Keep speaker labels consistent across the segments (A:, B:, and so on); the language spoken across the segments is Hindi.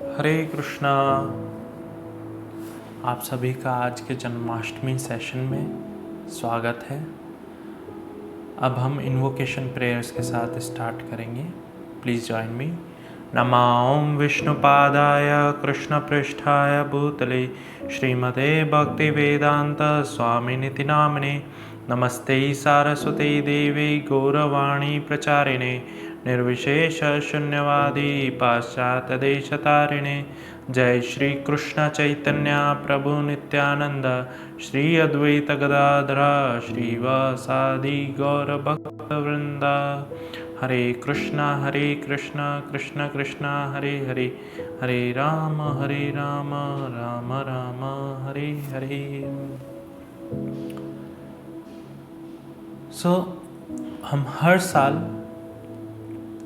A: हरे कृष्णा। आप सभी का आज के जन्माष्टमी सेशन में स्वागत है। अब हम इन्वोकेशन प्रेयर्स के साथ स्टार्ट करेंगे। Please join me. नमां विष्णुपादाय कृष्णपृष्ठाय भूतले श्रीमते भक्तिवेदांत स्वामिनिति नामिने नमस्ते सारस्वते देवे गौरवाणी प्रचारिणे निर्विशेष शून्यवादी पाश्चात्यदेशतारिणे। जय श्री कृष्ण चैतन्य प्रभु नित्यानंद श्री अद्वैत गदाधर श्रीवासादि गौर भक्त वृंदा। हरे कृष्णा कृष्ण कृष्ण हरे हरे, हरे राम राम राम हरे हरे। हम हर साल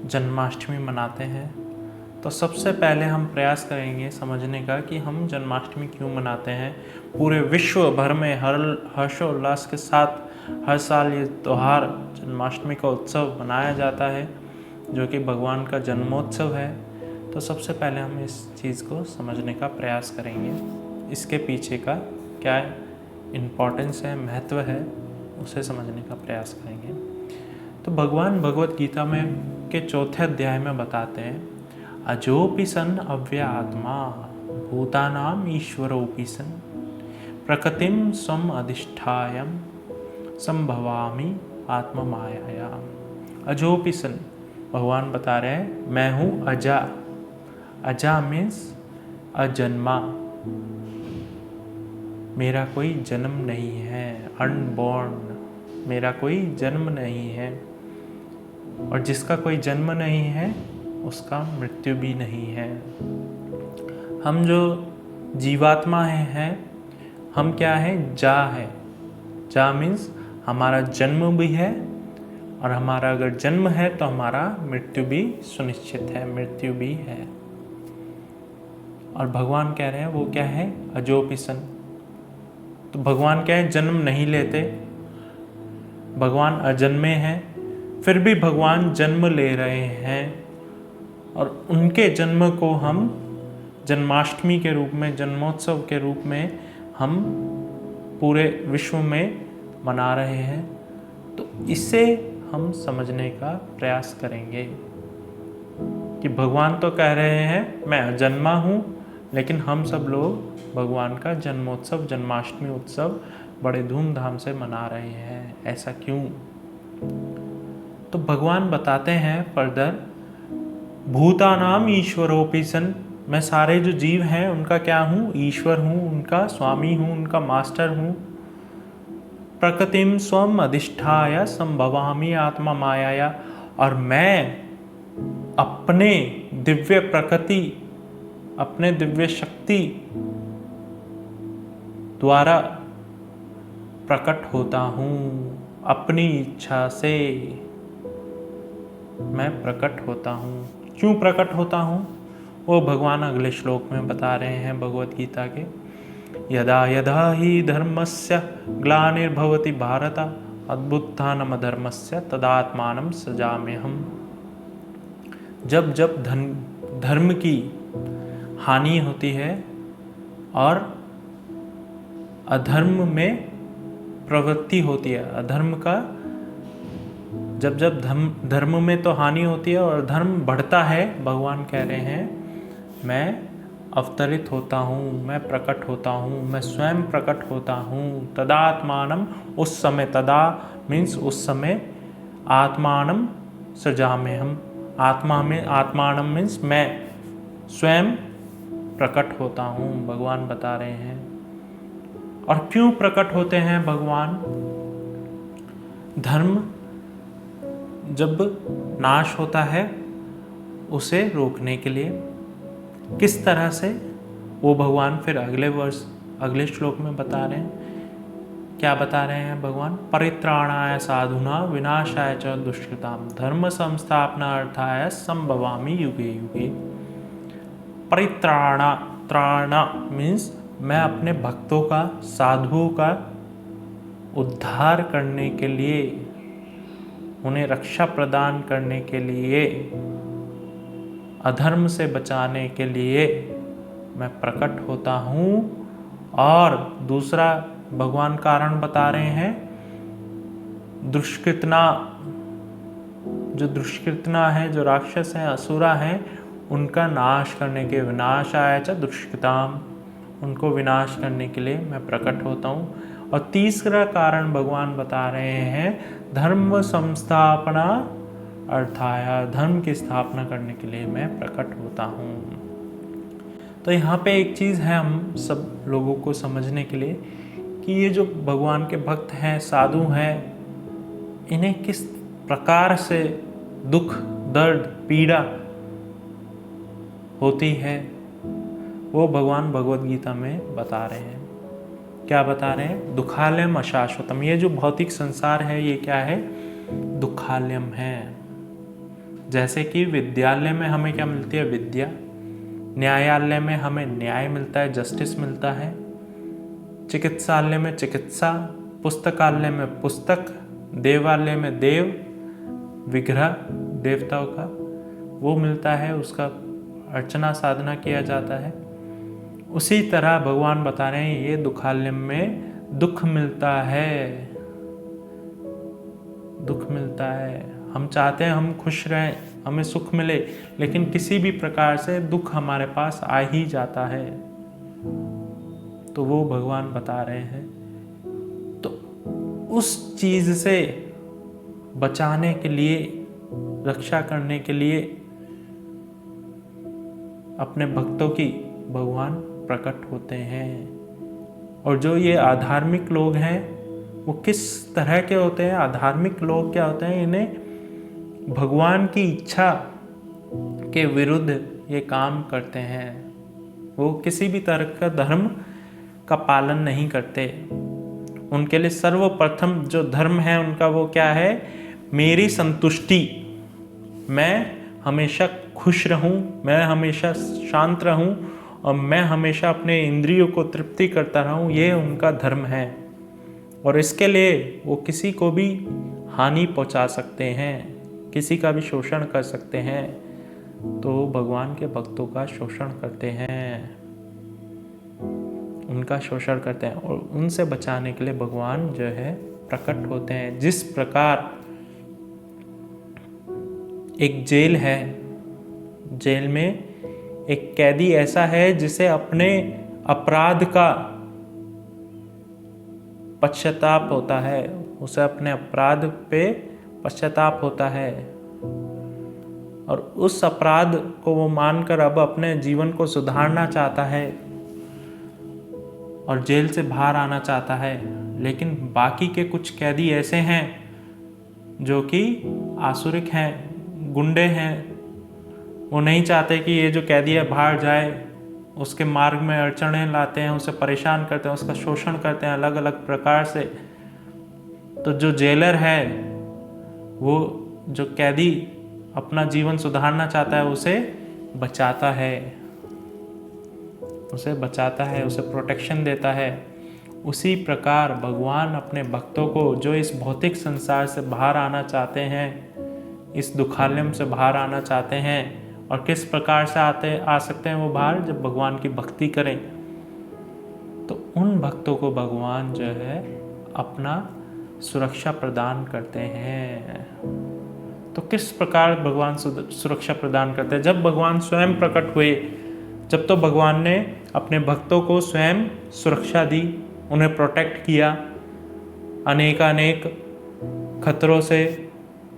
A: जन्माष्टमी मनाते हैं, तो सबसे पहले हम प्रयास करेंगे समझने का कि हम जन्माष्टमी क्यों मनाते हैं। पूरे विश्व भर में हर्षोल्लास के साथ हर साल ये त्यौहार जन्माष्टमी का उत्सव मनाया जाता है, जो कि भगवान का जन्मोत्सव है। तो सबसे पहले हम इस चीज़ को समझने का प्रयास करेंगे, इसके पीछे का क्या इम्पोर्टेंस है, महत्व है, उसे समझने का प्रयास करेंगे। तो भगवान भगवत गीता में के 4थे अध्याय में बताते हैं, अजोपि सन अव्यय आत्मा भूतानाम ईश्वरोपि सन प्रकृतिम स्वम अधिष्ठायम संभवामि आत्म मायायाम। अजोपि सन, भगवान बता रहे हैं मैं हूँ अजा। अजा मीन्स अजन्मा, मेरा कोई जन्म नहीं है, अनबॉर्न, मेरा कोई जन्म नहीं है। और जिसका कोई जन्म नहीं है उसका मृत्यु भी नहीं है। हम जो जीवात्मा हैं, हम क्या है, जा है। जा मीन्स हमारा जन्म भी है, और हमारा अगर जन्म है तो हमारा मृत्यु भी सुनिश्चित है, मृत्यु भी है। और भगवान कह रहे हैं वो क्या है, अजोपि सन। तो भगवान क्या है, जन्म नहीं लेते, भगवान अजन्मे हैं, फिर भी भगवान जन्म ले रहे हैं। और उनके जन्म को हम जन्माष्टमी के रूप में, जन्मोत्सव के रूप में हम पूरे विश्व में मना रहे हैं। तो इससे हम समझने का प्रयास करेंगे कि भगवान तो कह रहे हैं मैं अजन्मा हूँ, लेकिन हम सब लोग भगवान का जन्मोत्सव, जन्माष्टमी उत्सव बड़े धूमधाम से मना रहे हैं। ऐसा क्यों? तो भगवान बताते हैं फर्दर, भूतानाम ईश्वरोपि सन, मैं सारे जो जीव हैं उनका क्या हूँ, ईश्वर हूँ, उनका स्वामी हूँ, उनका मास्टर हूँ। प्रकृतिम स्वम अधिष्ठाय संभवामि आत्मा मायाया, और मैं अपने दिव्य प्रकृति, अपने दिव्य शक्ति द्वारा प्रकट होता हूँ। अपनी इच्छा से मैं प्रकट होता हूँ। क्यों प्रकट होता हूँ वो भगवान अगले श्लोक में बता रहे हैं भगवत गीता के। यदा यदा ही धर्मस्य ग्लानिर्भवति भारत अद्भुत्थानम धर्मस्य तदात्मानं सृजाम्यहम्। जब जब धर्म की हानि होती है और अधर्म में प्रवृत्ति होती है, अधर्म का जब जब धर्म में तो हानि होती है और धर्म बढ़ता है, भगवान कह रहे हैं मैं अवतरित होता हूँ, मैं प्रकट होता हूँ, मैं स्वयं प्रकट होता हूँ। तदात्मानम, उस समय, तदा मीन्स उस समय, आत्मानम सृजाम्यहम्, आत्मा में, आत्मानम मीन्स मैं स्वयं प्रकट होता हूँ, भगवान बता रहे हैं। और क्यों प्रकट होते हैं भगवान? धर्म जब नाश होता है उसे रोकने के लिए। किस तरह से, वो भगवान फिर अगले श्लोक में बता रहे हैं। क्या बता रहे हैं भगवान? परित्राणाय साधुना विनाशाय च दुष्कृताम धर्म संस्थापनार्थाय संभवामि युगे युगे। परित्राणा मीन्स मैं अपने भक्तों का, साधुओं का उद्धार करने के लिए, उन्हें रक्षा प्रदान करने के लिए अधर्म से बचाने के लिए मैं प्रकट होता हूँ। और दूसरा भगवान कारण बता रहे हैं, दुष्कृतना, जो दुष्कृतना है, जो राक्षस हैं, असुरा हैं, उनका नाश करने के, विनाशाय च दुष्कृताम, उनको विनाश करने के लिए मैं प्रकट होता हूँ। और तीसरा कारण भगवान बता रहे हैं, धर्म संस्थापना अर्थाया, धर्म की स्थापना करने के लिए मैं प्रकट होता हूँ। तो यहाँ पे एक चीज़ है हम सब लोगों को समझने के लिए कि ये जो भगवान के भक्त हैं, साधु हैं, इन्हें किस प्रकार से दुख, दर्द, पीड़ा होती है, वो भगवान भगवद गीता में बता रहे हैं। क्या बता रहे हैं? दुखालयम अशाश्वतम। ये जो भौतिक संसार है, ये क्या है? दुखालयम है। जैसे कि विद्यालय में हमें क्या मिलती है? विद्या। न्यायालय में हमें न्याय मिलता है, जस्टिस मिलता है। चिकित्सालय में चिकित्सा, पुस्तकालय में पुस्तक, देवालय में देव, विग्रह देवताओं का वो मिलता है, उसका अर्चना साधना किया जाता है। उसी तरह भगवान बता रहे हैं, ये दुखालय में दुख मिलता है, दुख मिलता है। हम चाहते हैं हम खुश रहें, हमें सुख मिले, लेकिन किसी भी प्रकार से दुख हमारे पास आ ही जाता है। तो वो भगवान बता रहे हैं, तो उस चीज से बचाने के लिए, रक्षा करने के लिए अपने भक्तों की भगवान प्रकट होते हैं। और जो ये आधार्मिक लोग हैं, वो किस तरह के होते हैं? आधार्मिक लोग क्या होते हैं? इन्हें भगवान की इच्छा के विरुद्ध ये काम करते हैं। वो किसी भी तरह का धर्म का पालन नहीं करते। उनके लिए सर्वप्रथम जो धर्म है उनका, वो क्या है? मेरी संतुष्टि, मैं हमेशा खुश रहूं, मैं हमेशा शांत रहूं और मैं हमेशा अपने इंद्रियों को तृप्ति करता रहूं, ये उनका धर्म है। और इसके लिए वो किसी को भी हानि पहुंचा सकते हैं, किसी का भी शोषण कर सकते हैं। तो भगवान के भक्तों का शोषण करते हैं, उनका शोषण करते हैं, और उनसे बचाने के लिए भगवान जो है प्रकट होते हैं। जिस प्रकार एक जेल है, जेल में एक कैदी ऐसा है जिसे अपने अपराध का पश्चाताप होता है, उसे अपने अपराध पे पश्चाताप होता है, और उस अपराध को वो मानकर अब अपने जीवन को सुधारना चाहता है और जेल से बाहर आना चाहता है। लेकिन बाकी के कुछ कैदी ऐसे हैं जो कि आसुरिक हैं, गुंडे हैं। वो नहीं चाहते कि ये जो कैदी है बाहर जाए, उसके मार्ग में अड़चनें लाते हैं, उसे परेशान करते हैं, उसका शोषण करते हैं अलग अलग प्रकार से। तो जो जेलर है, वो जो कैदी अपना जीवन सुधारना चाहता है, उसे बचाता है, उसे बचाता है, उसे प्रोटेक्शन देता है। उसी प्रकार भगवान अपने भक्तों को, जो इस भौतिक संसार से बाहर आना चाहते हैं, इस दुखालयम से बाहर आना चाहते हैं, और किस प्रकार से आ सकते हैं वो बाहर? जब भगवान की भक्ति करें। तो उन भक्तों को भगवान जो है अपना सुरक्षा प्रदान करते हैं। तो किस प्रकार भगवान सुरक्षा प्रदान करते हैं? जब भगवान स्वयं प्रकट हुए, जब तो भगवान ने अपने भक्तों को स्वयं सुरक्षा दी, उन्हें प्रोटेक्ट किया, अनेकानेक खतरों से,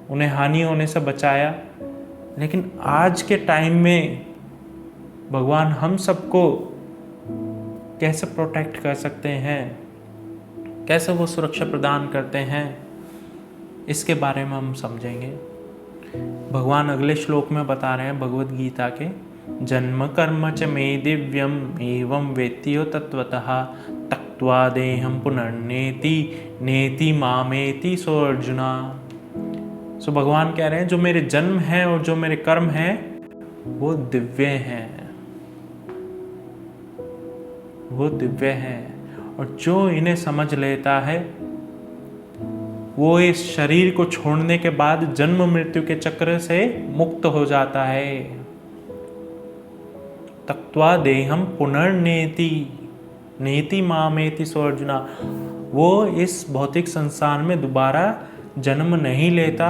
A: उन्हें हानि होने से बचाया। लेकिन आज के टाइम में भगवान हम सबको कैसे प्रोटेक्ट कर सकते हैं, कैसे वो सुरक्षा प्रदान करते हैं, इसके बारे में हम समझेंगे। भगवान अगले श्लोक में बता रहे हैं भगवद गीता के, जन्म कर्म च मे दिव्यम एवं वेत्यो तत्वतः त्यक्त्वा देहं पुनर्नेति नेति मामेति सो अर्जुना। सो भगवान कह रहे हैं, जो मेरे जन्म है और जो मेरे कर्म हैं वो दिव्य हैं, वो दिव्य हैं। और जो इन्हें समझ लेता है वो इस शरीर को छोड़ने के बाद जन्म मृत्यु के चक्र से मुक्त हो जाता है। त्यक्त्वा देहम पुनर्नेति नेति मामेति सो अर्जुना। वो इस भौतिक संसार में दोबारा जन्म नहीं लेता।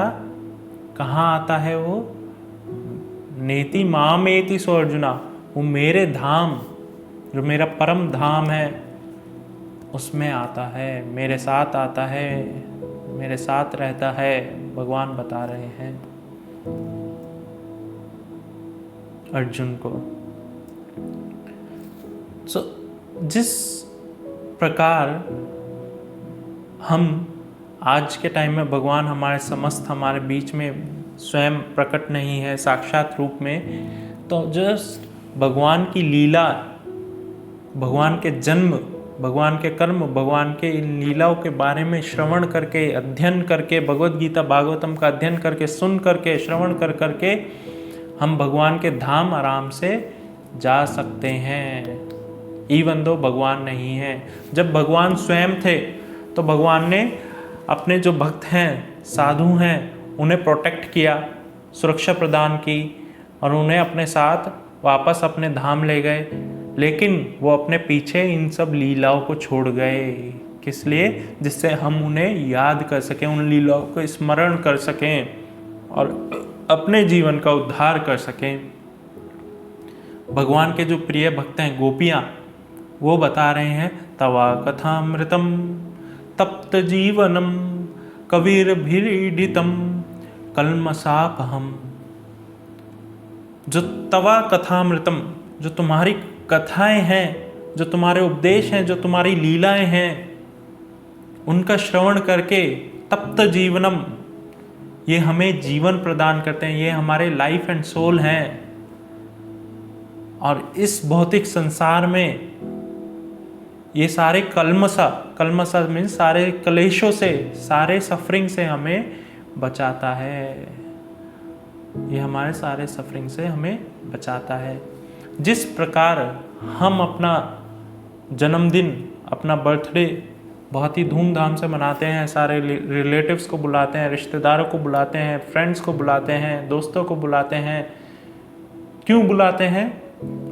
A: कहाँ आता है वो? नेति मामेति सो अर्जुना, वो मेरे धाम, जो मेरा परम धाम है उसमें आता है, मेरे साथ आता है, मेरे साथ रहता है। भगवान बता रहे हैं अर्जुन को। जिस प्रकार हम आज के टाइम में भगवान हमारे बीच में स्वयं प्रकट नहीं है साक्षात रूप में, तो जस्ट भगवान की लीला, भगवान के जन्म, भगवान के कर्म, भगवान के इन लीलाओं के बारे में श्रवण करके, अध्ययन करके, भगवद गीता भागवतम का अध्ययन करके, सुन करके, श्रवण कर करके हम भगवान के धाम आराम से जा सकते हैं, इवन दो भगवान नहीं है। जब भगवान स्वयं थे तो भगवान ने अपने जो भक्त हैं, साधु हैं, उन्हें प्रोटेक्ट किया, सुरक्षा प्रदान की और उन्हें अपने साथ वापस अपने धाम ले गए। लेकिन वो अपने पीछे इन सब लीलाओं को छोड़ गए। किस लिए? जिससे हम उन्हें याद कर सकें, उन लीलाओं को स्मरण कर सकें और अपने जीवन का उद्धार कर सकें। भगवान के जो प्रिय भक्त हैं गोपियाँ, वो बता रहे हैं तवा कथामृतम तप्त जीवनम कविर्भिरीडितम कल्मषापहम। जो तवा कथामृतम, जो तुम्हारी कथाएं हैं, जो तुम्हारे उपदेश हैं, जो तुम्हारी लीलाएं हैं, उनका श्रवण करके तप्त जीवनम, ये हमें जीवन प्रदान करते हैं, ये हमारे लाइफ एंड सोल हैं। और इस भौतिक संसार में ये सारे कल्मसा मीन्स सारे कलेशों से, सारे सफरिंग से हमें बचाता है। ये हमारे सारे सफरिंग से हमें बचाता है। जिस प्रकार हम अपना जन्मदिन, अपना बर्थडे बहुत ही धूमधाम से मनाते हैं, सारे रिलेटिव्स को बुलाते हैं, रिश्तेदारों को बुलाते हैं, फ्रेंड्स को बुलाते हैं, दोस्तों को बुलाते हैं। क्यों बुलाते हैं?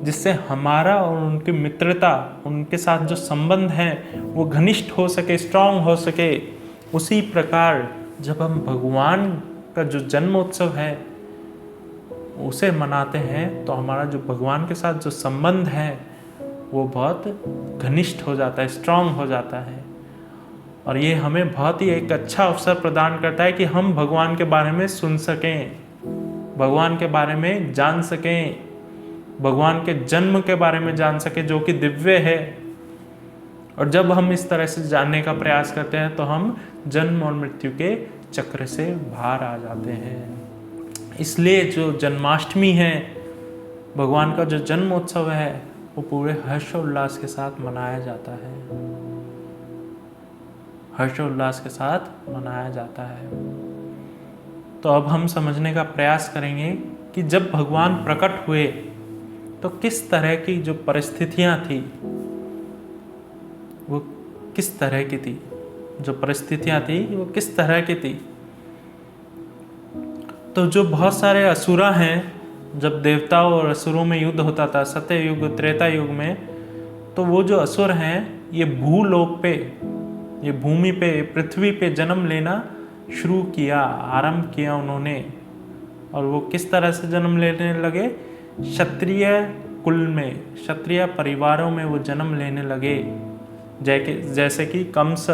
A: जिससे हमारा और उनकी मित्रता, उनके साथ जो संबंध हैं वो घनिष्ठ हो सके, स्ट्रांग हो सके। उसी प्रकार जब हम भगवान का जो जन्मोत्सव है उसे मनाते हैं तो हमारा जो भगवान के साथ जो संबंध है वो बहुत घनिष्ठ हो जाता है, स्ट्रांग हो जाता है। और ये हमें बहुत ही एक अच्छा अवसर प्रदान करता है कि हम भगवान के बारे में सुन सकें, भगवान के बारे में जान सकें, भगवान के जन्म के बारे में जान सके जो कि दिव्य है। और जब हम इस तरह से जानने का प्रयास करते हैं तो हम जन्म और मृत्यु के चक्र से बाहर आ जाते हैं। इसलिए जो जन्माष्टमी है, भगवान का जो जन्मोत्सव है, वो पूरे हर्षोल्लास के साथ मनाया जाता है, हर्षोल्लास के साथ मनाया जाता है। तो अब हम समझने का प्रयास करेंगे कि जब भगवान प्रकट हुए तो किस तरह की जो परिस्थितियां थी वो किस तरह की थी, जो परिस्थितियां थी वो किस तरह की थी। तो जो बहुत सारे असुरा हैं, जब देवताओं और असुरों में युद्ध होता था सत्य युग त्रेता युग में, तो वो जो असुर हैं ये भूलोक पे, ये भूमि पे, पृथ्वी पे जन्म लेना शुरू किया, आरंभ किया उन्होंने। और वो किस तरह से जन्म लेने लगे? क्षत्रिय कुल में, क्षत्रिय परिवारों में वो जन्म लेने लगे। जैसे कि कंस,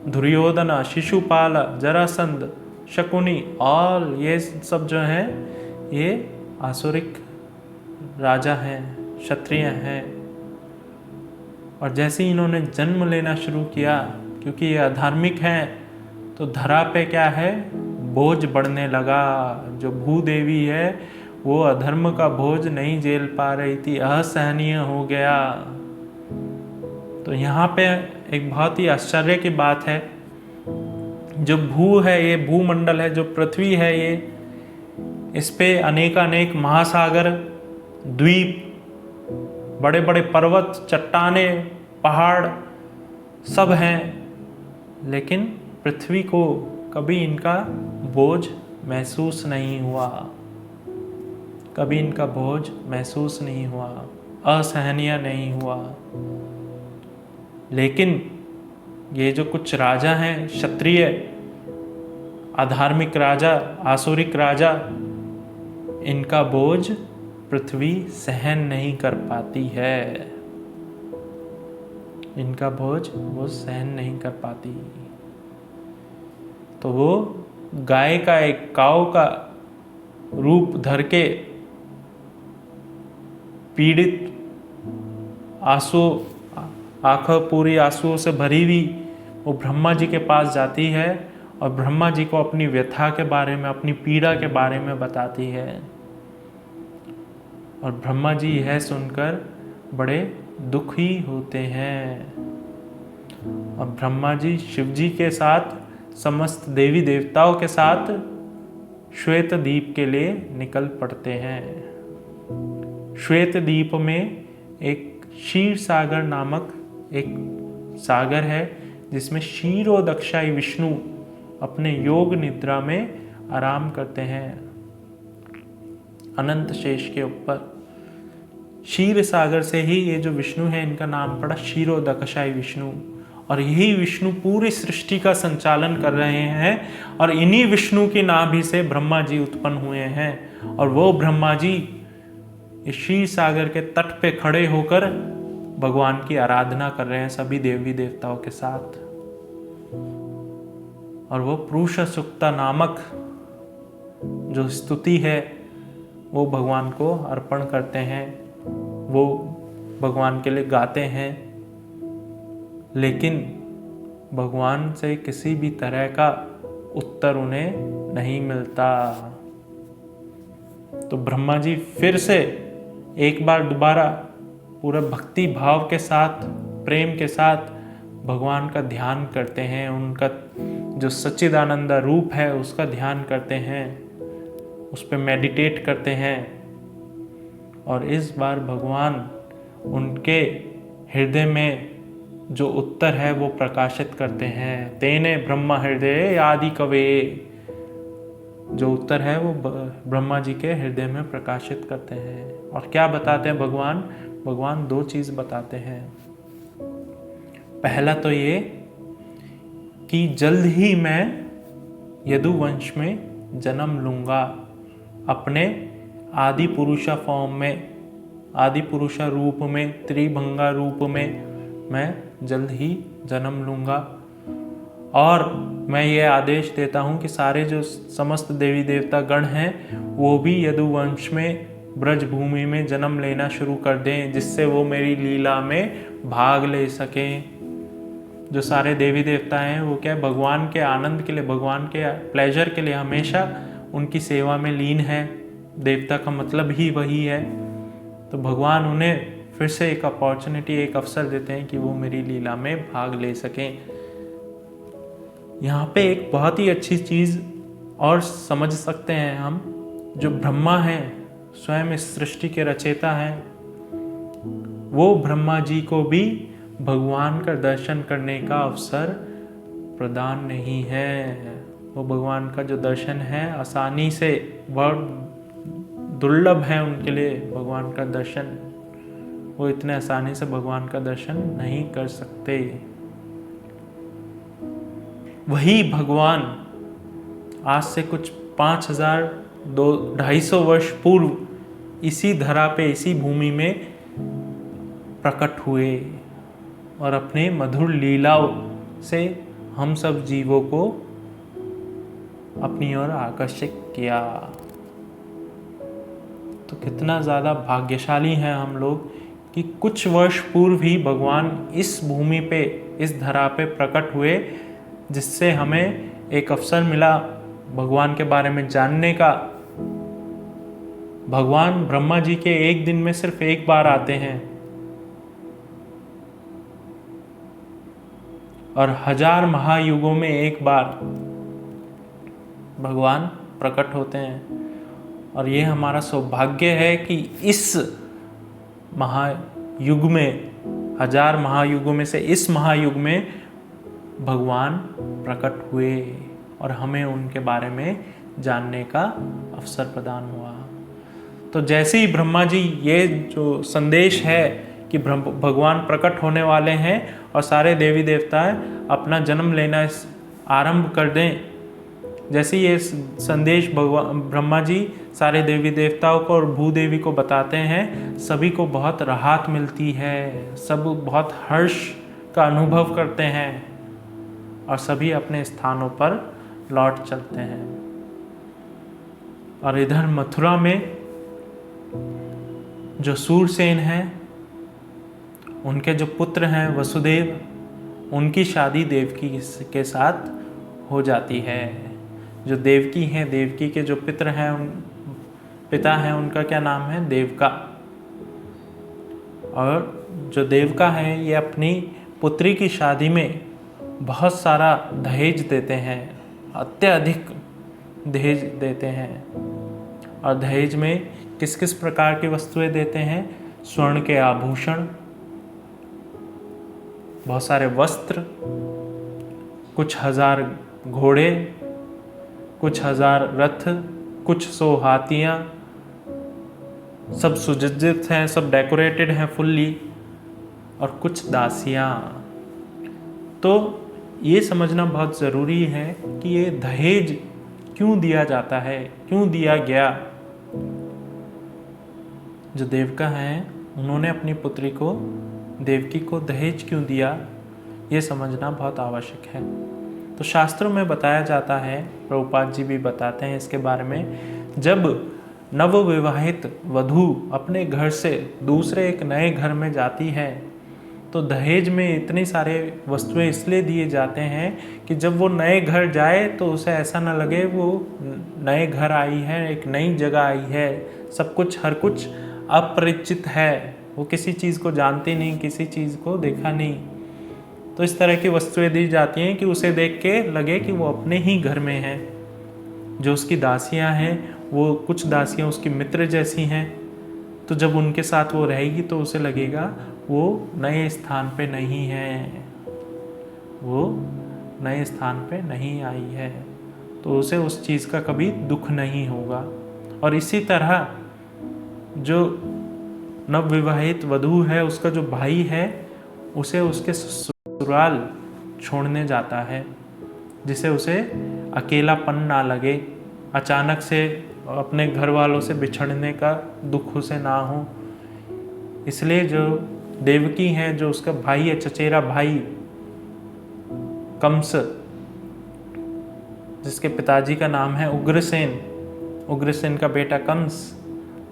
A: दुर्योधन, शिशुपाल, जरासंध, शकुनी, और ये सब जो हैं ये आसुरिक राजा हैं, क्षत्रिय हैं। और जैसे ही इन्होंने जन्म लेना शुरू किया, क्योंकि ये अधार्मिक हैं, तो धरा पे क्या है? बोझ बढ़ने लगा। जो भूदेवी है वो अधर्म का बोझ नहीं झेल पा रही थी, असहनीय हो गया। तो यहाँ पे एक बहुत ही आश्चर्य की बात है, जो भू है, ये भूमंडल है, जो पृथ्वी है, ये इस पे अनेक महासागर, द्वीप, बड़े बड़े पर्वत, चट्टाने, पहाड़ सब हैं, लेकिन पृथ्वी को कभी इनका बोझ महसूस नहीं हुआ। कभी इनका बोझ महसूस नहीं हुआ, असहनीय नहीं हुआ। लेकिन ये जो कुछ राजा हैं, क्षत्रिय, अधार्मिक राजा, आसुरिक राजा, इनका बोझ पृथ्वी सहन नहीं कर पाती है। इनका बोझ वो सहन नहीं कर पाती। तो वो गाय का, एक काऊ का रूप धर के पीड़ित, आंखों पूरी आंसुओं से भरी हुई वो ब्रह्मा जी के पास जाती है और ब्रह्मा जी को अपनी व्यथा के बारे में, अपनी पीड़ा के बारे में बताती है। और ब्रह्मा जी यह सुनकर बड़े दुखी होते हैं और ब्रह्मा जी शिव जी के साथ, समस्त देवी देवताओं के साथ श्वेत द्वीप के लिए निकल पड़ते हैं। श्वेत द्वीप में एक क्षीर सागर नामक एक सागर है, जिसमें क्षीरोदक्षाई विष्णु अपने योग निद्रा में आराम करते हैं, अनंत शेष के ऊपर। क्षीर सागर से ही ये जो विष्णु है, इनका नाम पड़ा क्षीरोदक्षाई विष्णु। और यही विष्णु पूरी सृष्टि का संचालन कर रहे हैं और इन्हीं विष्णु की नाभि से ब्रह्मा जी उत्पन्न हुए हैं। और वो ब्रह्मा जी इस क्षीर सागर के तट पे खड़े होकर भगवान की आराधना कर रहे हैं सभी देवी देवताओं के साथ। और वो पुरुष सुक्ता नामक जो स्तुति है वो भगवान को अर्पण करते हैं, वो भगवान के लिए गाते हैं। लेकिन भगवान से किसी भी तरह का उत्तर उन्हें नहीं मिलता। तो ब्रह्मा जी फिर से एक बार दोबारा पूरा भक्ति भाव के साथ, प्रेम के साथ भगवान का ध्यान करते हैं, उनका जो सच्चिदानंद रूप है उसका ध्यान करते हैं, उस पर मेडिटेट करते हैं। और इस बार भगवान उनके हृदय में जो उत्तर है वो प्रकाशित करते हैं। तेने ब्रह्मा हृदय आदि कवे, जो उत्तर है वो ब्रह्मा जी के हृदय में प्रकाशित करते हैं। और क्या बताते हैं भगवान? भगवान दो चीज बताते हैं। पहला तो ये कि जल्द ही मैं यदुवंश में जन्म लूंगा, अपने आदि पुरुषा फॉर्म में, आदि पुरुषा रूप में, त्रिभंगा रूप में मैं जल्द ही जन्म लूंगा। और मैं ये आदेश देता हूँ कि सारे जो समस्त देवी देवता गण हैं वो भी यदुवंश में, ब्रज भूमि में जन्म लेना शुरू कर दें, जिससे वो मेरी लीला में भाग ले सकें। जो सारे देवी देवता हैं वो क्या, भगवान के आनंद के लिए, भगवान के प्लेजर के लिए हमेशा उनकी सेवा में लीन है। देवता का मतलब ही वही है। तो भगवान उन्हें फिर से एक अपॉर्चुनिटी, एक अवसर देते हैं कि वो मेरी लीला में भाग ले सकें। यहाँ पे एक बहुत ही अच्छी चीज़ और समझ सकते हैं हम, जो ब्रह्मा हैं, स्वयं इस सृष्टि के रचयिता हैं, वो ब्रह्मा जी को भी भगवान का दर्शन करने का अवसर प्रदान नहीं है। वो भगवान का जो दर्शन है आसानी से, बहुत दुर्लभ है उनके लिए भगवान का दर्शन। वो इतने आसानी से भगवान का दर्शन नहीं कर सकते। वही भगवान आज से कुछ 5250 वर्ष पूर्व इसी धरा पे, इसी भूमि में प्रकट हुए और अपने मधुर लीलाओं से हम सब जीवों को अपनी ओर आकर्षित किया। तो कितना ज़्यादा भाग्यशाली हैं हम लोग कि कुछ वर्ष पूर्व ही भगवान इस भूमि पे, इस धरा पे प्रकट हुए, जिससे हमें एक अवसर मिला भगवान के बारे में जानने का। भगवान ब्रह्मा जी के एक दिन में सिर्फ एक बार आते हैं और 1000 महायुगों में एक बार भगवान प्रकट होते हैं। और ये हमारा सौभाग्य है कि इस महायुग में, 1000 महायुगों में से इस महायुग में भगवान प्रकट हुए और हमें उनके बारे में जानने का अवसर प्रदान हुआ। तो जैसे ही ब्रह्मा जी ये जो संदेश है कि भगवान प्रकट होने वाले हैं और सारे देवी देवता अपना जन्म लेना आरंभ कर दें, जैसे ये संदेश भगवान ब्रह्मा जी सारे देवी देवताओं को और भूदेवी को बताते हैं, सभी को बहुत राहत मिलती है, सब बहुत हर्ष का अनुभव करते हैं और सभी अपने स्थानों पर लौट चलते हैं। और इधर मथुरा में जो सूरसेन हैं, उनके जो पुत्र हैं वसुदेव, उनकी शादी देवकी के साथ हो जाती है। जो देवकी हैं, देवकी के जो पिता हैं, उनका क्या नाम है? देवका। और जो देवका है ये अपनी पुत्री की शादी में बहुत सारा दहेज देते हैं, अत्यधिक दहेज देते हैं। और दहेज में किस किस प्रकार की वस्तुएं देते हैं? स्वर्ण के आभूषण, बहुत सारे वस्त्र, कुछ 1000 घोड़े, कुछ 1000 रथ, कुछ 100 हाथियाँ, सब सुसज्जित हैं, सब डेकोरेटेड हैं फुल्ली, और कुछ दासियाँ। तो ये समझना बहुत ज़रूरी है कि ये दहेज क्यों दिया जाता है, क्यों दिया गया। जो देवका हैं उन्होंने अपनी पुत्री को, देवकी को दहेज क्यों दिया, ये समझना बहुत आवश्यक है। तो शास्त्रों में बताया जाता है, प्रभुपाद जी भी बताते हैं इसके बारे में, जब नवविवाहित वधू अपने घर से दूसरे एक नए घर में जाती है तो दहेज में इतनी सारे वस्तुएं इसलिए दिए जाते हैं कि जब वो नए घर जाए तो उसे ऐसा ना लगे वो नए घर आई है, एक नई जगह आई है, सब कुछ हर कुछ अपरिचित है, वो किसी चीज़ को जानती नहीं, किसी चीज़ को देखा नहीं। तो इस तरह की वस्तुएं दी जाती हैं कि उसे देख के लगे कि वो अपने ही घर में है। जो उसकी दासियां हैं, वो कुछ दासियां उसकी मित्र जैसी हैं, तो जब उनके साथ वो रहेगी तो उसे लगेगा वो नए स्थान पे नहीं है, वो नए स्थान पे नहीं आई है, तो उसे उस चीज़ का कभी दुख नहीं होगा। और इसी तरह जो नवविवाहित वधू है, उसका जो भाई है, उसे उसके ससुराल छोड़ने जाता है, जिसे उसे अकेलापन ना लगे, अचानक से अपने घर वालों से बिछड़ने का दुख उसे ना हो। इसलिए जो देवकी है, जो उसका भाई है, चचेरा भाई कंस, जिसके पिताजी का नाम है उग्रसेन, उग्रसेन का बेटा कंस,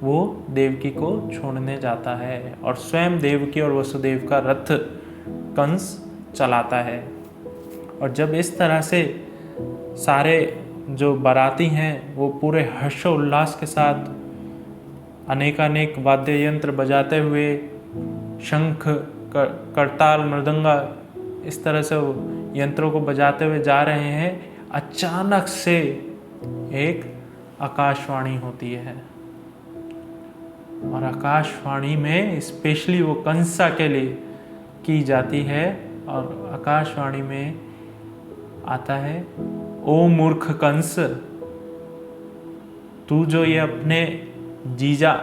A: वो देवकी को छोड़ने जाता है और स्वयं देवकी और वसुदेव का रथ कंस चलाता है। और जब इस तरह से सारे जो बाराती हैं वो पूरे हर्षोल्लास के साथ अनेकानेक वाद्य यंत्र बजाते हुए, शंख, करताल, मृदंगा, इस तरह से यंत्रों को बजाते हुए जा रहे हैं, अचानक से एक आकाशवाणी होती है। और आकाशवाणी में स्पेशली वो कंसा के लिए की जाती है, और आकाशवाणी में आता है, ओ मूर्ख कंस, तू जो ये अपने जीजा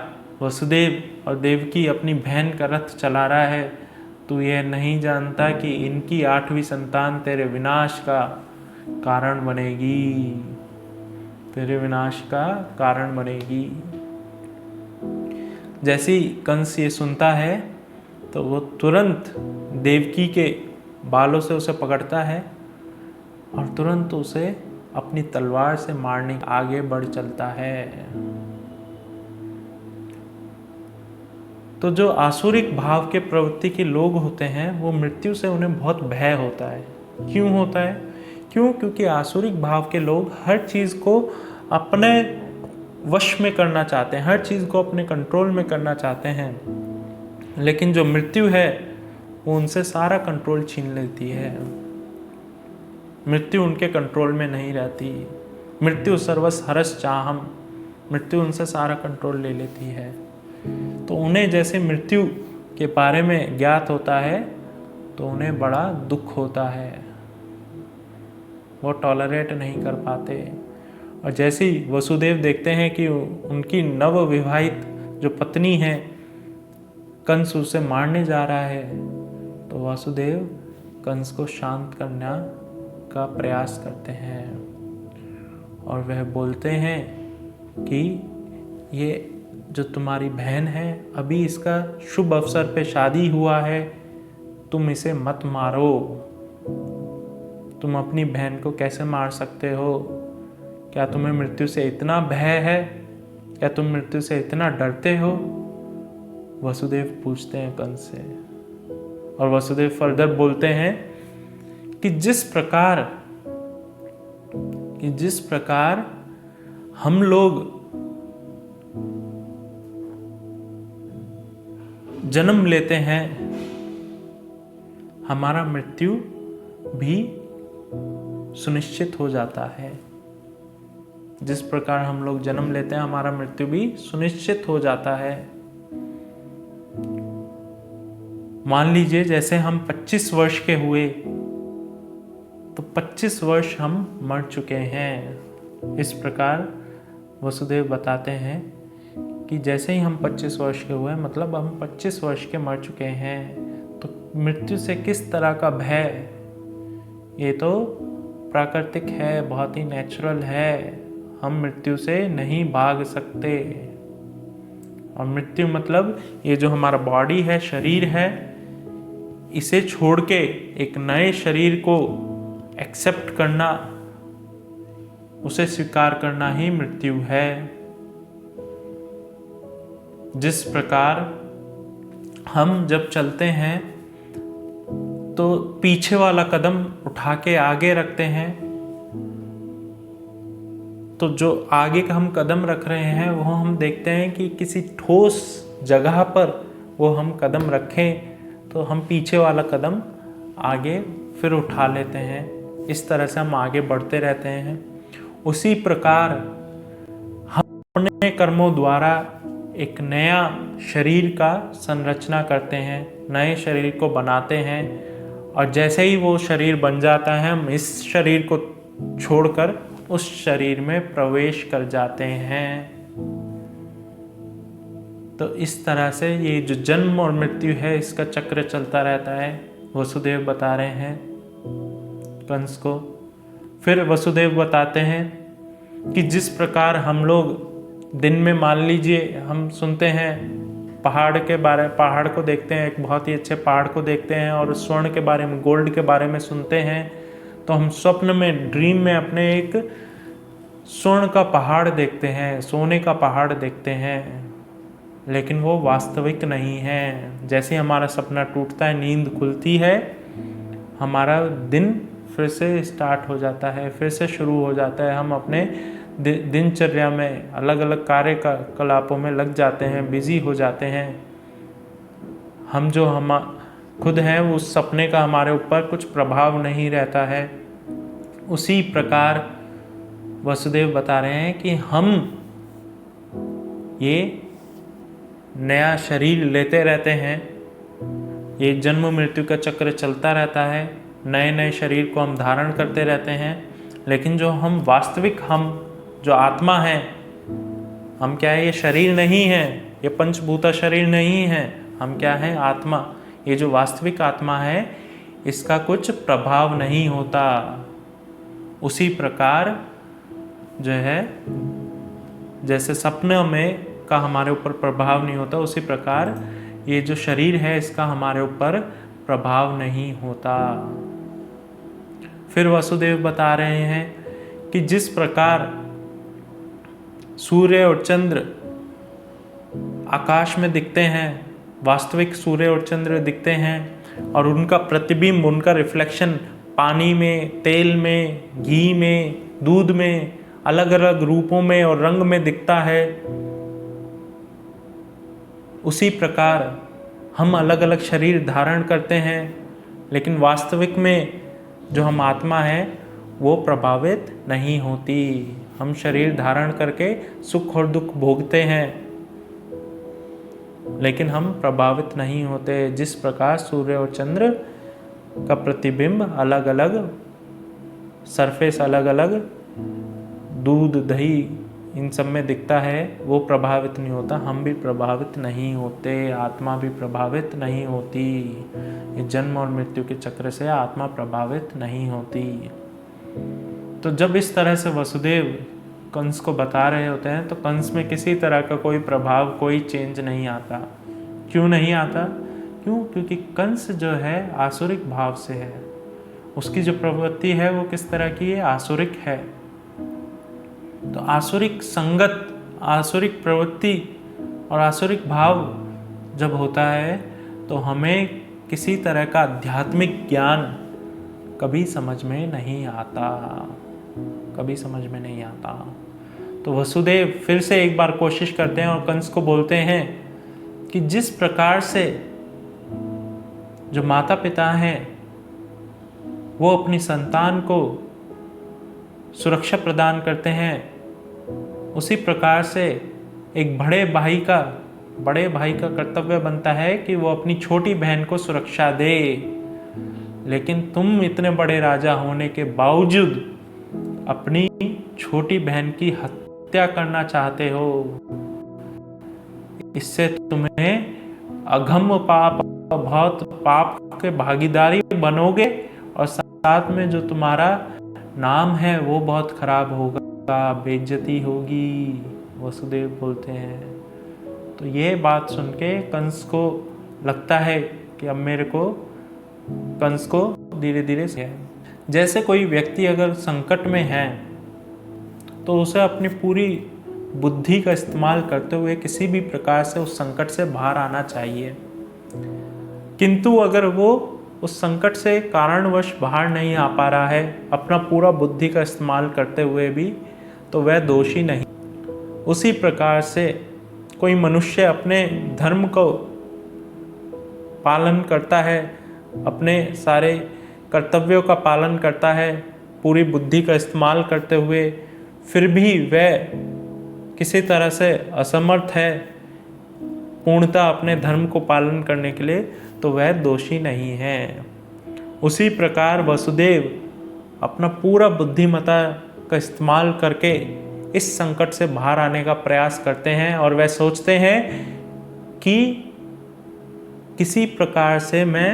A: वसुदेव और देवकी अपनी बहन का रथ चला रहा है, तू ये नहीं जानता कि इनकी 8वीं संतान तेरे विनाश का कारण बनेगी, तेरे विनाश का कारण बनेगी। जैसे ही कंस ये सुनता है तो वो तुरंत देवकी के बालों से उसे पकड़ता है और तुरंत उसे अपनी तलवार से मारने आगे बढ़ चलता है। तो जो आसुरिक भाव के प्रवृत्ति के लोग होते हैं, वो मृत्यु से उन्हें बहुत भय होता है। क्यों होता है? क्योंकि आसुरिक भाव के लोग हर चीज़ को अपने वश में करना चाहते हैं, हर चीज़ को अपने कंट्रोल में करना चाहते हैं। लेकिन जो मृत्यु है वो उनसे सारा कंट्रोल छीन लेती है। मृत्यु उनके कंट्रोल में नहीं रहती। मृत्यु सर्वस हरस चाहम, मृत्यु उनसे सारा कंट्रोल ले लेती है। तो उन्हें जैसे मृत्यु के बारे में ज्ञात होता है तो उन्हें बड़ा दुख होता है, वो टॉलरेट नहीं कर पाते। और जैसे ही वसुदेव देखते हैं कि उनकी नव विवाहित जो पत्नी है कंस उसे मारने जा रहा है, तो वासुदेव कंस को शांत करने का प्रयास करते हैं और वह बोलते हैं कि ये जो तुम्हारी बहन है, अभी इसका शुभ अवसर पे शादी हुआ है, तुम इसे मत मारो। तुम अपनी बहन को कैसे मार सकते हो? क्या तुम्हें मृत्यु से इतना भय है? क्या तुम मृत्यु से इतना डरते हो? वसुदेव पूछते हैं कंस से। और वसुदेव फर्दर बोलते हैं कि जिस प्रकार हम लोग जन्म लेते हैं, हमारा मृत्यु भी सुनिश्चित हो जाता है। जिस प्रकार हम लोग जन्म लेते हैं, हमारा मृत्यु भी सुनिश्चित हो जाता है। मान लीजिए जैसे हम 25 वर्ष के हुए तो 25 वर्ष हम मर चुके हैं। इस प्रकार वसुदेव बताते हैं कि जैसे ही हम 25 वर्ष के हुए, मतलब हम 25 वर्ष के मर चुके हैं, तो मृत्यु से किस तरह का भय, ये तो प्राकृतिक है, बहुत ही नेचुरल है। हम मृत्यु से नहीं भाग सकते। और मृत्यु मतलब ये जो हमारा बॉडी है, शरीर है, इसे छोड़ के एक नए शरीर को एक्सेप्ट करना, उसे स्वीकार करना ही मृत्यु है। जिस प्रकार हम जब चलते हैं तो पीछे वाला कदम उठा के आगे रखते हैं, तो जो आगे का हम कदम रख रहे हैं वो हम देखते हैं कि किसी ठोस जगह पर वो हम कदम रखें तो हम पीछे वाला कदम आगे फिर उठा लेते हैं। इस तरह से हम आगे बढ़ते रहते हैं। उसी प्रकार हम अपने कर्मों द्वारा एक नया शरीर का संरचना करते हैं, नए शरीर को बनाते हैं, और जैसे ही वो शरीर बन जाता है, हम इस शरीर को छोड़कर उस शरीर में प्रवेश कर जाते हैं। तो इस तरह से ये जो जन्म और मृत्यु है, इसका चक्र चलता रहता है। वसुदेव बता रहे हैं कंस को। फिर वसुदेव बताते हैं कि जिस प्रकार हम लोग दिन में, मान लीजिए हम सुनते हैं पहाड़ को देखते हैं, एक बहुत ही अच्छे पहाड़ को देखते हैं और स्वर्ण के बारे में, गोल्ड के बारे में सुनते हैं, तो हम स्वप्न में, ड्रीम में अपने एक स्वर्ण का पहाड़ देखते हैं, सोने का पहाड़ देखते हैं, लेकिन वो वास्तविक नहीं है। जैसे हमारा सपना टूटता है, नींद खुलती है, हमारा दिन फिर से स्टार्ट हो जाता है, फिर से शुरू हो जाता है। हम अपने दिनचर्या में अलग अलग कार्यकलापों में लग जाते हैं, बिजी हो जाते हैं। हम जो खुद हैं, उस सपने का हमारे ऊपर कुछ प्रभाव नहीं रहता है। उसी प्रकार वसुदेव बता रहे हैं कि हम ये नया शरीर लेते रहते हैं, ये जन्म मृत्यु का चक्र चलता रहता है, नए नए शरीर को हम धारण करते रहते हैं, लेकिन जो हम वास्तविक, हम जो आत्मा है, हम क्या है, ये शरीर नहीं है, ये पंचभूता शरीर नहीं है, हम क्या है, आत्मा। ये जो वास्तविक आत्मा है, इसका कुछ प्रभाव नहीं होता। उसी प्रकार जो है, जैसे सपने में का हमारे ऊपर प्रभाव नहीं होता, उसी प्रकार ये जो शरीर है, इसका हमारे ऊपर प्रभाव नहीं होता। फिर वसुदेव बता रहे हैं कि जिस प्रकार सूर्य और चंद्र आकाश में दिखते हैं, वास्तविक सूर्य और चंद्र दिखते हैं, और उनका प्रतिबिंब, उनका रिफ्लेक्शन पानी में, तेल में, घी में, दूध में, अलग अलग रूपों में और रंग में दिखता है, उसी प्रकार हम अलग अलग शरीर धारण करते हैं, लेकिन वास्तविक में जो हम आत्मा है वो प्रभावित नहीं होती। हम शरीर धारण करके सुख और दुख भोगते हैं, लेकिन हम प्रभावित नहीं होते। जिस प्रकार सूर्य और चंद्र का प्रतिबिंब अलग अलग, सरफेस अलग अलग दूध दही इन सब में दिखता है वो प्रभावित नहीं होता, हम भी प्रभावित नहीं होते, आत्मा भी प्रभावित नहीं होती। इस जन्म और मृत्यु के चक्र से आत्मा प्रभावित नहीं होती। तो जब इस तरह से वसुदेव कंस को बता रहे होते हैं तो कंस में किसी तरह का कोई प्रभाव, कोई चेंज नहीं आता। क्यों नहीं आता? क्यों? क्योंकि कंस जो है आसुरिक भाव से है, उसकी जो प्रवृत्ति है वो किस तरह की है? आसुरिक है। तो आसुरिक संगत, आसुरिक प्रवृत्ति और आसुरिक भाव जब होता है तो हमें किसी तरह का आध्यात्मिक ज्ञान कभी समझ में नहीं आता, कभी समझ में नहीं आता। तो वसुदेव फिर से एक बार कोशिश करते हैं और कंस को बोलते हैं कि जिस प्रकार से जो माता पिता हैं वो अपनी संतान को सुरक्षा प्रदान करते हैं, उसी प्रकार से एक बड़े भाई का कर्तव्य बनता है कि वो अपनी छोटी बहन को सुरक्षा दे। लेकिन तुम इतने बड़े राजा होने के बावजूद अपनी छोटी बहन की हत्या करना चाहते हो। इससे तुम्हें अगम पाप, बहुत पाप के भागीदारी बनोगे और साथ में जो तुम्हारा नाम है वो बहुत खराब होगा, बेइज्जती होगी, वसुदेव बोलते हैं। तो ये बात सुन के कंस को लगता है कि अब मेरे को, कंस को धीरे धीरे से, जैसे कोई व्यक्ति अगर संकट में है तो उसे अपनी पूरी बुद्धि का इस्तेमाल करते हुए किसी भी प्रकार से उस संकट से बाहर आना चाहिए। किंतु अगर वो उस संकट से कारणवश बाहर नहीं आ पा रहा है अपना पूरा बुद्धि का इस्तेमाल करते हुए भी, तो वह दोषी नहीं। उसी प्रकार से कोई मनुष्य अपने धर्म को पालन करता है, अपने सारे कर्तव्यों का पालन करता है पूरी बुद्धि का इस्तेमाल करते हुए, फिर भी वह किसी तरह से असमर्थ है पूर्णतः अपने धर्म को पालन करने के लिए, तो वह दोषी नहीं है। उसी प्रकार वसुदेव अपना पूरा बुद्धिमत्ता का इस्तेमाल करके इस संकट से बाहर आने का प्रयास करते हैं और वह सोचते हैं कि किसी प्रकार से मैं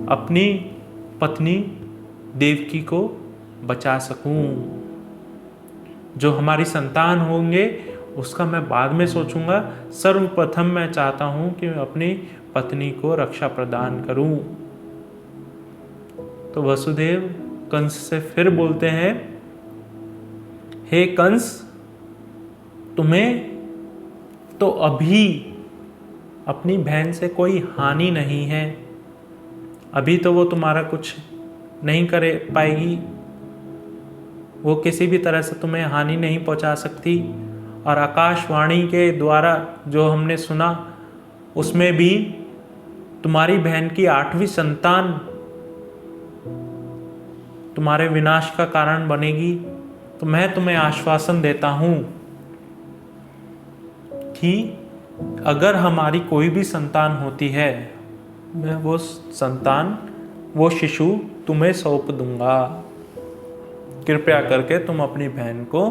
A: अपनी पत्नी देवकी को बचा सकूं। जो हमारी संतान होंगे उसका मैं बाद में सोचूंगा, सर्वप्रथम मैं चाहता हूं कि मैं अपनी पत्नी को रक्षा प्रदान करूं। तो वसुदेव कंस से फिर बोलते हैं, हे कंस, तुम्हें तो अभी अपनी बहन से कोई हानि नहीं है, अभी तो वो तुम्हारा कुछ नहीं कर पाएगी, वो किसी भी तरह से तुम्हें हानि नहीं पहुंचा सकती। और आकाशवाणी के द्वारा जो हमने सुना उसमें भी तुम्हारी बहन की 8वीं संतान तुम्हारे विनाश का कारण बनेगी। तो मैं तुम्हें आश्वासन देता हूं कि अगर हमारी कोई भी संतान होती है, मैं वो संतान, वो शिशु तुम्हें सौंप दूंगा। कृपया करके तुम अपनी बहन को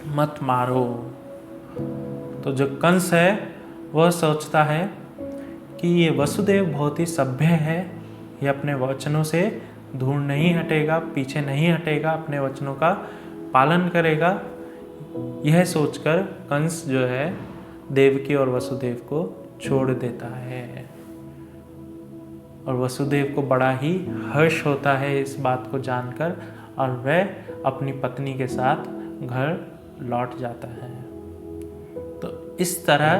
A: मत मारो। तो जो कंस है वह सोचता है कि ये वसुदेव बहुत ही सभ्य है, ये अपने वचनों से दूर नहीं हटेगा, पीछे नहीं हटेगा, अपने वचनों का पालन करेगा। यह सोचकर कंस जो है देवकी और वसुदेव को छोड़ देता है। और वसुदेव को बड़ा ही हर्ष होता है इस बात को जानकर और वह अपनी पत्नी के साथ घर लौट जाता है। तो इस तरह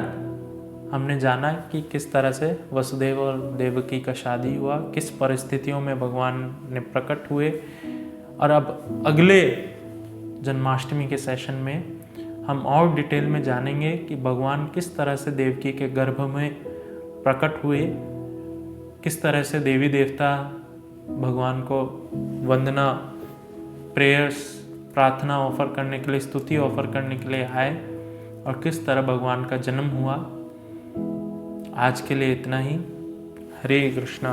A: हमने जाना कि किस तरह से वसुदेव और देवकी का शादी हुआ, किस परिस्थितियों में भगवान ने प्रकट हुए। और अब अगले जन्माष्टमी के सेशन में हम और डिटेल में जानेंगे कि भगवान किस तरह से देवकी के गर्भ में प्रकट हुए, किस तरह से देवी देवता भगवान को वंदना, प्रेयर्स, प्रार्थना ऑफर करने के लिए, स्तुति ऑफर करने के लिए आए और किस तरह भगवान का जन्म हुआ। आज के लिए इतना ही। हरे कृष्णा।